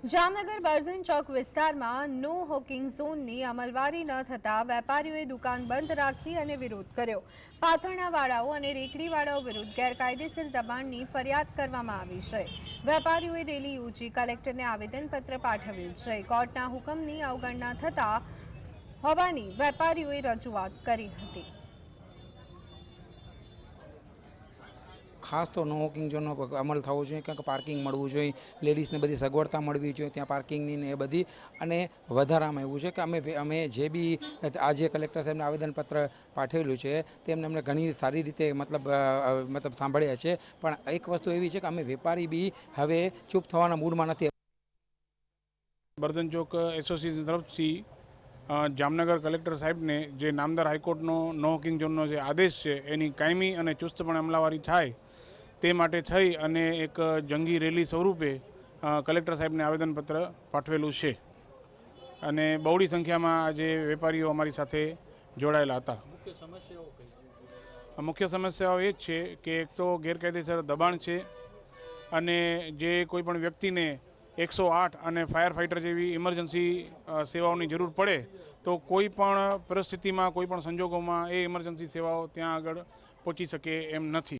જામનગર બર્ધન ચોક વિસ્તારમાં નો હોકિંગ ઝોનની અમલવારી ન થતા વેપારીઓએ દુકાન બંધ રાખી અને વિરોધ કર્યો। પાથરણાવાળાઓ અને રેકડીવાળાઓ વિરુદ્ધ ગેરકાયદેસર દબાણની ફરિયાદ કરવામાં આવી છે। વેપારીઓએ રેલી યોજી કલેક્ટરને આવેદનપત્ર પાઠવ્યું છે। કોર્ટના હુકમની અવગણના થતા હોવાની વેપારીઓએ રજૂઆત કરી હતી। ખાસ તો નો વોકિંગ ઝોનનો અમલ થવો જોઈએ, કારણ કે પાર્કિંગ મળવું જોઈએ, લેડીઝને બધી સગવડતા મળવી જોઈએ ત્યાં પાર્કિંગની ને એ બધી। અને વધારામાં એવું છે કે અમે જે બી આજે કલેક્ટર સાહેબને આવેદનપત્ર પાઠવેલું છે તેમને અમને ઘણી સારી રીતે મતલબ સાંભળ્યા છે, પણ એક વસ્તુ એવી છે કે અમે વેપારી બી હવે ચૂપ થવાના મૂડમાં નથી। બર્ધન ચોક એસોસિએશન તરફથી જામનગર કલેક્ટર સાહેબને જે નામદાર હાઈકોર્ટનો નો વોકિંગ ઝોનનો જે આદેશ છે એની કાયમી અને ચુસ્તપણે અમલાવારી થાય તે માટે થઈ અને એક જંગી રેલી સ્વરૂપે કલેક્ટર સાહેબને આવેદનપત્ર પાઠવેલું છે અને બહોળી સંખ્યામાં આજે વેપારીઓ અમારી સાથે જોડાયેલા હતા। મુખ્ય સમસ્યાઓ એ જ છે કે એક તો ગેરકાયદેસર દબાણ છે અને જે કોઈ પણ વ્યક્તિને 108 અને ફાયર ફાઇટર જેવી ઇમરજન્સી સેવાઓની જરૂર પડે તો કોઈ પણ પરિસ્થિતિમાં કોઈ પણ સંજોગોમાં એ ઇમરજન્સી સેવાઓ ત્યાં આગળ પહોંચી શકે એમ નથી।